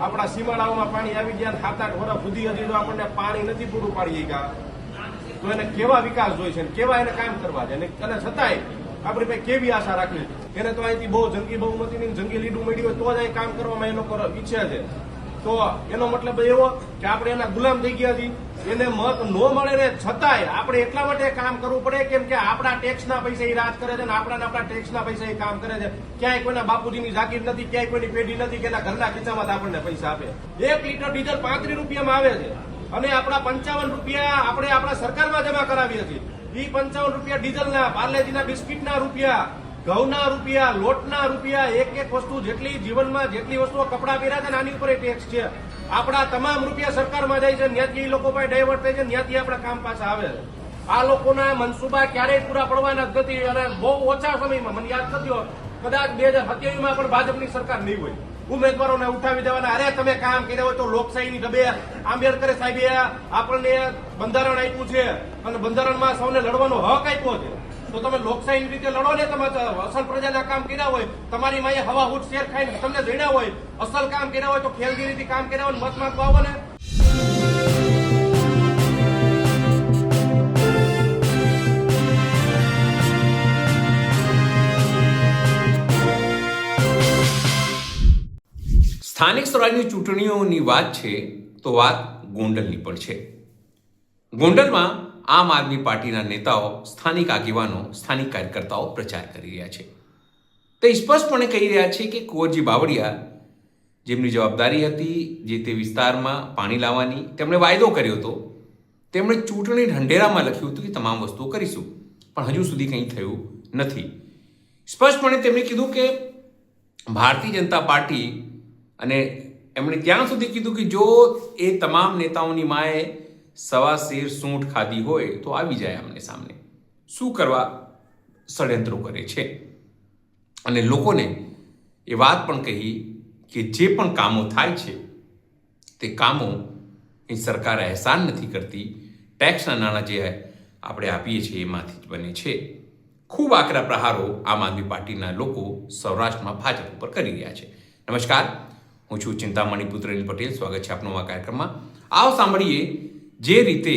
આપણા સીમાડાઓમાં પાણી આવી ગયા 7-8 વર્ષ સુધી હજી જો આપણને પાણી નથી પૂરું પાડી ગયા તો એને કેવા વિકાસ જોઈ છે, કેવા એને કામ કરવા છે અને છતાંય આપણી પાસે કેવી આશા રાખવી? એને તો અહીંથી બહુ જંગી બહુમતીની જંગી લીડું મળી હોય તો જ અહીં કામ કરવામાં એ લોકો ઈચ્છે છે. તો એનો મતલબ એવો કે આપણે એના ગુલામ થઈ ગયા છીએ. એને મત ન મળે ને છતાંય આપણે એટલા માટે કામ કરવું પડે કેમ કે આપણા ટેક્સના પૈસા એ રાજ કરે છે ને આપણા ટેક્સના પૈસા એ કામ કરે છે. ક્યાંય કોઈના બાપુજીની જાગીર નથી, ક્યાંય કોઈની પેઢી નથી કે એના ઘરના ખીચામાં આપણને પૈસા આપે. 1 લીટર ડીઝલ 35 રૂપિયામાં આવે છે અને આપણા 55 રૂપિયા આપણે આપણા સરકારમાં જમા કરાવીએ છીએ. એ 55 રૂપિયા ડીઝલના, પાર્લેજીના બિસ્કીટના રૂપિયા, ઘઉંના રૂપિયા, લોટના રૂપિયા, એક વસ્તુ જેટલી જીવનમાં જેટલી વસ્તુઓ કપડા પહેર્યા છે આની ઉપર ટેક્સ છે. આપણા તમામ રૂપિયા સરકારમાં જાય છે, ત્યાંથી એ લોકો પાસે ડાયવર્ટ થાય છે, ત્યાંથી આપણા કામ પાછા આવે છે. આ લોકોના મનસુબા ક્યારેય પૂરા પડવાના જ નથી અને બહુ ઓછા સમયમાં, મને યાદ નથી, કદાચ 2027માં પણ ભાજપની સરકાર નહીં હોય, ઉમેદવારોને ઉઠાવી દેવાના. અરે તમે કામ કર્યા હોય તો લોકશાહીની ઢબે આંબેડકર સાહેબે આપણને બંધારણ આપ્યું છે અને બંધારણમાં સૌને લડવાનો હક આપ્યો છે. તો તમે લોકશાહીની રીતે લડો ને. તમે અસલ પ્રજાના કામ કર્યા હોય, તમારી માએ હવા ઉઠ શેર ખાઈને તમને જડ્યા હોય, અસલ કામ કર્યા હોય તો ખેલગીરીથી કામ કર્યા હોય, મત માંગવા આવો ને. સ્થાનિક સ્વરાજની ચૂંટણીઓની વાત છે તો વાત ગોંડલની પણ છે. ગોંડલમાં આમ આદમી પાર્ટીના નેતાઓ, સ્થાનિક આગેવાનો, સ્થાનિક કાર્યકર્તાઓ પ્રચાર કરી રહ્યા છે. તે સ્પષ્ટપણે કહી રહ્યા છે કે કુંવરજી બાવળિયા, જેમની જવાબદારી હતી જે તે વિસ્તારમાં પાણી લાવવાની, તેમણે વાયદો કર્યો હતો. તેમણે ચૂંટણી ઢંઢેરામાં લખ્યું હતું કે તમામ વસ્તુઓ કરીશું, પણ હજુ સુધી કંઈ થયું નથી. સ્પષ્ટપણે તેમણે કીધું કે ભારતીય જનતા પાર્ટી, અને એમણે ત્યાં સુધી કીધું કે જો એ તમામ નેતાઓની માએ 1.25 શેર સૂંઠ ખાધી હોય તો આવી જાય આમને સામને. શું કરવા ષડયંત્રો કરે છે? અને લોકોને એ વાત પણ કહી કે જે પણ કામો થાય છે તે કામો એ સરકાર અહેસાન નથી કરતી, ટેક્સના નાણાં જે આપણે આપીએ છીએ એમાંથી જ બને છે. ખૂબ આકરા પ્રહારો આમ આદમી પાર્ટીના લોકો સૌરાષ્ટ્રમાં ભાજપ ઉપર કરી રહ્યા છે. નમસ્કાર, હું છું ચિંતામણી પુત્ર અનિલ પટેલ. સ્વાગત છે આપનું આ કાર્યક્રમમાં. આવો સાંભળીએ જે રીતે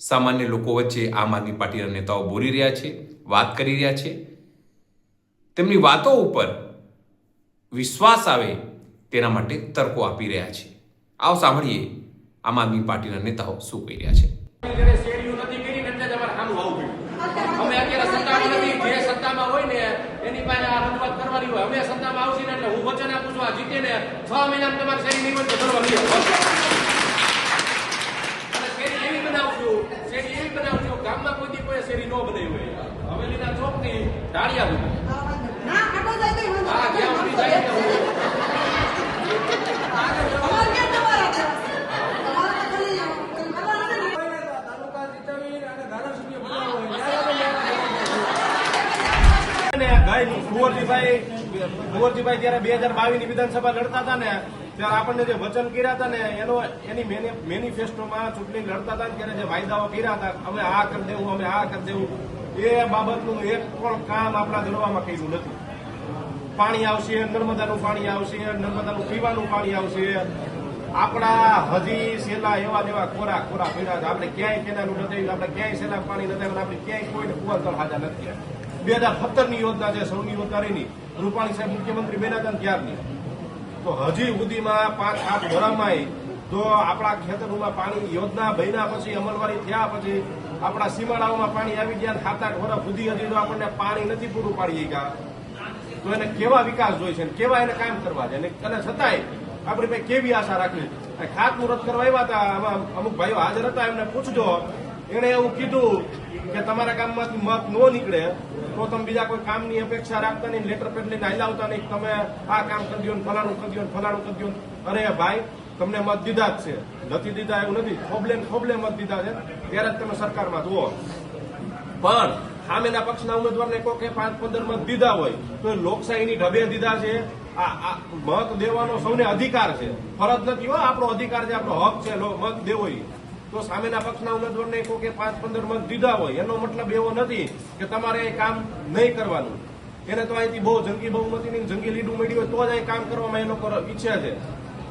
સામાન્ય લોકો વચ્ચે આમ આદમી પાર્ટીના નેતાઓ બોલી રહ્યા છે, વાત કરી રહ્યા છે, તેમની વાતો ઉપર વિશ્વાસ આવે તેના માટે તર્કો આપી રહ્યા છે. આવો સાંભળીએ આમ આદમી પાર્ટીના નેતાઓ શું કહી રહ્યા છે. અમે અત્યારે સત્તામાં નથી, જે સત્તામાં હોય ને એની પાસે આ રજૂઆત કરવાની હોય. અમે સત્તામાં આવશે ને એટલે હું વચન આપું છું, આ જીતે ને 6 મહિનામાં તમારે શેરી નહીં હોય તો કરવા લઈ આવો. અને શેરી એવી બનાવશું, ગામમાં કોઈ દી કોઈ શેરી ન બનાવી હોય, હવેલીના ચોકથી ઢાળિયા સુધી હા જ્યાં સુધી જાય કુંવરજીભાઈ જયારે 2022 ની વિધાનસભા લડતા હતા ને ત્યારે આપણને જે વચન કર્યા હતા ને એની મેનિફેસ્ટોમાં ચૂંટણી લડતા હતા ત્યારે જે વાયદાઓ કર્યા હતા, અમે આ કરી દેવું, અમે આ કરી દેવું, એ બાબતનું એક પણ કામ આપણા જળવામાં કર્યું નથી. પાણી આવશે, નર્મદાનું પાણી આવશે, નર્મદાનું પીવાનું પાણી આવશે. આપણા હજી સેલા એવા દેવા કોરા પીડા છે. આપણે ક્યાંય કેનાલું નથી, આપણે ક્યાંય સેલા પાણી નથી, આપણે ક્યાંય કોઈને કુવા તળ હાજા નથી. 2017 ની યોજના છે, સૌની યોજનાની રૂપાણી સાહેબ મુખ્યમંત્રી બન્યા હતા ત્યારની. તો હજી સુધીમાં 5-8 વર્ષમાં જો આપણા ખેતરોમાં પાણી યોજના બન્યા પછી, અમલવારી થયા પછી આપણા સીમાડાઓમાં પાણી આવી ગયા 7-8 વર્ષ સુધી હજી જો આપણને પાણી નથી પૂરું પાડી ગયા તો એને કેવા વિકાસ જોઈ છે, કેવા એને કામ કરવા છે અને છતાંય આપણી પાસે કેવી આશા રાખવી? ખાતમુહૂર્ત કરવા આવ્યા હતા, આમાં અમુક ભાઈઓ હાજર હતા, એમને પૂછજો. એને એવું કીધું કે તમારા કામમાંથી મત ન નીકળે તો તમે બીજા કોઈ કામની અપેક્ષા રાખતા નહીં, લેટર પેડ લઈને હાલાવતા નહીં, તમે આ કામ કરી દો, ફલાણું કરી દો, ફલાણું કરી દો. અરે ભાઈ, તમને મત દીધા જ છે, નથી દીધા એવું નથી, ખોબલે મત દીધા છે, ત્યારે જ તમે સરકારમાં જુઓ. પણ સામેના પક્ષના ઉમેદવારને કોઈ 5-15 મત દીધા હોય તો લોકશાહીની ઢબે દીધા છે. આ મત દેવાનો સૌને અધિકાર છે, ફરજ નથી હો, આપણો અધિકાર છે, આપણો હક છે મત દેવો. તો સામેના પક્ષના ઉમેદવારને કોઈ 5-15 મત દીધા હોય એનો મતલબ એવો નથી કે તમારે એ કામ નહીં કરવાનું. એને તો અહીંથી બહુ જંગી બહુમતીની જંગી લીડું મળી હોય તો જ અહીં કામ કરવામાં એ લોકો ઈચ્છે છે.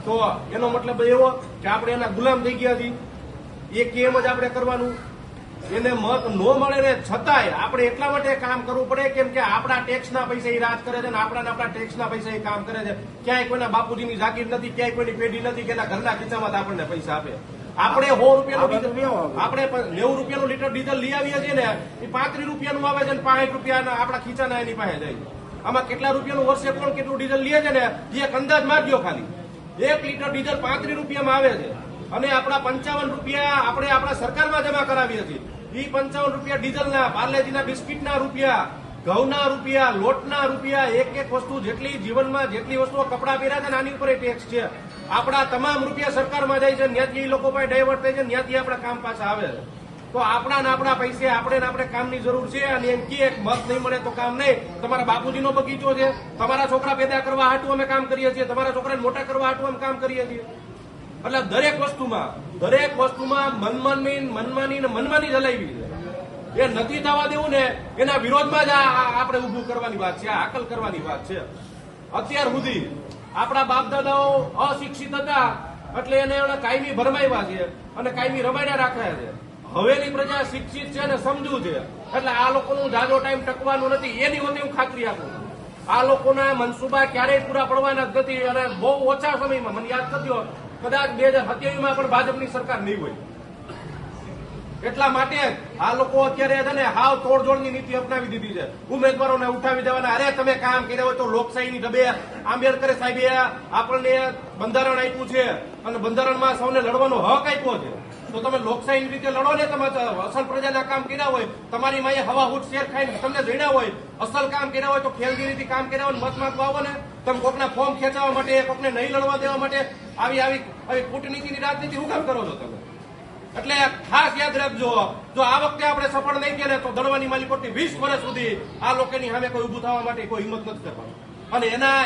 તો એનો મતલબ એવો કે આપણે એના ગુલામ થઈ ગયા છીએ. એ કેમ જ આપણે કરવાનું, એને મત ન મળે ને છતાંય આપણે એટલા માટે કામ કરવું પડે કેમ કે આપણા ટેક્સના પૈસા એ રાજ કરે છે ને આપણા ટેક્સના પૈસા એ કામ કરે છે. ક્યાંય કોઈના બાપુજીની જાગીર નથી, ક્યાંય કોઈની પેઢી નથી કે એના ઘરના ખીચામાં આપણને પૈસા આપે. આપણે 100 રૂપિયાનું આપણે 90 રૂપિયાનું લીટર ડીઝલ લઈ આવીએ છીએ ને એ 35 રૂપિયાનું આવે છે ને 60 રૂપિયાના આપણા ખીચાના એની પાસે જાય. આમાં કેટલા રૂપિયાનું વર્ષે કોણ કેટલું ડીઝલ લે છે ને એ એક અંદાજ મારજો. ખાલી 1 લીટર ડીઝલ 35 રૂપિયામાં આવે છે અને આપણા 55 રૂપિયા આપણે આપણા સરકારમાં જમા કરાવીએ છીએ. એ 55 રૂપિયા ડીઝલના, પાર્લેજીના બિસ્કીટના રૂપિયા, ઘઉંના રૂપિયા, લોટના રૂપિયા, એક વસ્તુ જેટલી જીવનમાં જેટલી વસ્તુઓ કપડા પહેર્યા છે આની ઉપર ટેક્સ છે. આપણા તમામ રૂપિયા સરકારમાં જાય છે, ત્યાંથી એ લોકો પાસે ડાયવર્ટ થાય છે, ત્યાંથી આપણા કામ પાછા આવે છે. તો આપણા પૈસે આપણે કામની જરૂર છે અને એમ કે મત નહીં મળે તો કામ નહીં. તમારા બાપુજીનો બગીચો છે, તમારા છોકરા પેદા કરવા હાટું અમે કામ કરીએ છીએ, તમારા છોકરાને મોટા કરવા હાટું અમે કામ કરીએ છીએ. એટલે દરેક વસ્તુમાં મનમાની જલાવી છે. એ નથી થવા દેવું ને એના વિરોધમાં જ આપણે ઉભું કરવાની વાત છે, આકલ કરવાની વાત છે. અત્યાર સુધી આપણા બાપ દાદાઓ અશિક્ષિત હતા એટલે એને કાયમી ભરમાવ્યા છે અને કાયમી રમાડ્યા રાખ્યા છે. હવેની પ્રજા શિક્ષિત છે અને સમજુ છે એટલે આ લોકોનું જાજો ટાઈમ ટકવાનું નથી. એની હોતી હું ખાતરી આપું. આ લોકોના મનસુબા ક્યારેય પૂરા પડવાના જ નથી અને બહુ ઓછા સમયમાં, મને યાદ કરજો, કદાચ 2027માં પણ ભાજપની સરકાર નહીં હોય. એટલા માટે આ લોકો અત્યારે છે ને હાવ તોડજોડની નીતિ અપનાવી દીધી છે. ઉમેદવારોને ઉઠાવી દેવાના. અરે તમે કામ કર્યા હોય તો લોકશાહીની ઢબે આંબેડકર સાહેબે આપણને બંધારણ આપ્યું છે અને બંધારણમાં સૌને લડવાનો હક આપ્યો છે. તો તમે લોકશાહીની રીતે લડો ને. તમે અસલ પ્રજાના કામ કર્યા હોય, તમારી માએ હવા હૂટ શેર ખાઈને તમને જડ્યા હોય, અસલ કામ કર્યા હોય તો ખેલદિલીથી કામ કર્યા હોય, મત માંગવા આવો ને તમે કોકના ફોર્મ ખેંચવા માટે, કોકને નહીં લડવા દેવા માટે આવી કૂટનીતિની રાજનીતિ શું કામ કરો છો તમે? એટલે ખાસ યાદ રાખજો, જો આ વખતે આપણે સફળ નહીં થયા ને તો દળવાની માલિકોથી 20 વર્ષ સુધી આ લોકોની સામે કોઈ ઉભું થવા માટે કોઈ હિંમત નથી કરવાની. અને એના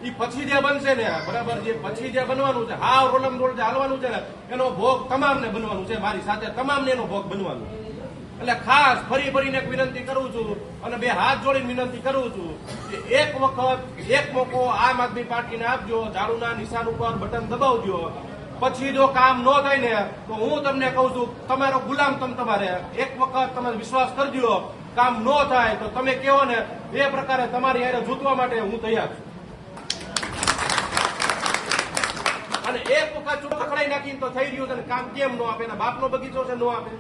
એ પછી જે બનશે ને, બરાબર, જે પછી જે બનવાનું છે, હાવ રોલમ રોલ જે હાલવાનું છે ને એનો ભોગ તમામને બનવાનું છે. મારી સાથે તમામને એનો ભોગ બનવાનું. એટલે ખાસ ફરીને એક વિનંતી કરું છું અને 2 હાથ જોડીને વિનંતી કરું છું કે એક વખત એક મોકો આમ આદમી પાર્ટીને આપજો, ઝાડુના નિશાન ઉપર બટન દબાવજો. પછી જો કામ ન થાય ને તો હું તમને કહું છું તમારો ગુલામ તમારે એક વખત તમે વિશ્વાસ કરજો. કામ ન થાય તો તમે કહો ને એ પ્રકારે તમારી હારે જૂતવા માટે હું તૈયાર છું. અને એક વખત ચૂંટણી ખડાઈ નાખીને તો થઈ રહ્યું છે ને કામ કેમ ન આપે? એના બાપનો બગીચો છે, ન આપે.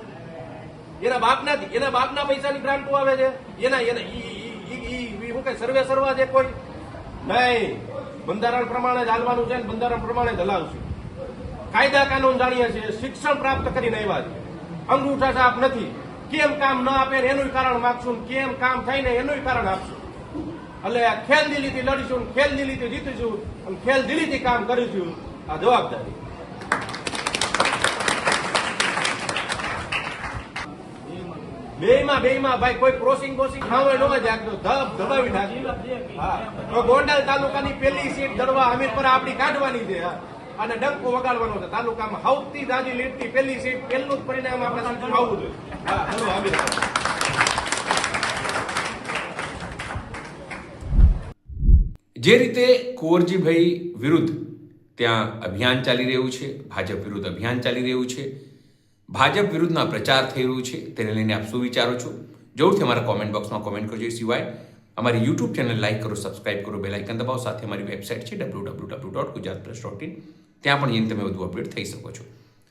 એના બાપના પૈસાની ગ્રાન્ટો આવે છે. શું કઈ સર્વે સર્વા છે કોઈ નહીં. બંધારણ પ્રમાણે જ હાલવાનું છે, બંધારણ પ્રમાણે જ હલાવશું. કાયદા કાનૂન જાણીએ છીએ, શિક્ષણ પ્રાપ્ત કરીને આવ્યા છે, અંગૂઠા છાપ નથી. કેમ કામ ન આપે એનું કારણ માગશું, કેમ કામ થાય ને એનું કારણ આપશું. એટલે ખેલદિલીથી લડીશું, ખેલદિલીથી જીતીશું અને ખેલદિલીથી કામ કરીશું. આ જવાબદારી. બેયમાં ભાઈ કોઈ ક્રોસિંગ ખાવા ન હોય દબાવી નાખી. તો ગોંડલ તાલુકાની પહેલી સીટ દળવા હમીરપર આપણી કાઢવાની છે અને ડંકો વગાડવાનો છે. તાલુકામાં સૌથી જાજી લીટની પહેલી સીટ, પહેલું જ પરિણામ આપણે આવવું જોઈએ. જે રીતે કુંવરજીભાઈ વિરુદ્ધ ત્યાં અભિયાન ચાલી રહ્યું છે, ભાજપ વિરુદ્ધ અભિયાન ચાલી રહ્યું છે, ભાજપ વિરુદ્ધના પ્રચાર થઈ રહ્યું છે, તેને લઈને આપ શું વિચારો છો? જરૂરથી અમારા કોમેન્ટ બોક્સમાં કોમેન્ટ કરજો. સિવાય અમારી યુટ્યુબ ચેનલ લાઈક કરો, સબસ્ક્રાઇબ કરો, બેલ આઇકન દબાવો. સાથે અમારી વેબસાઇટ છે www.gujaratpress.in. ત્યાં પણ જઈને તમે વધુ અપડેટ થઈ શકો છો.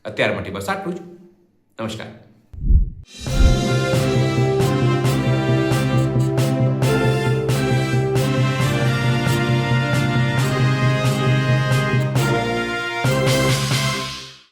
અત્યાર માટે બસ આટલું જ. નમસ્કાર.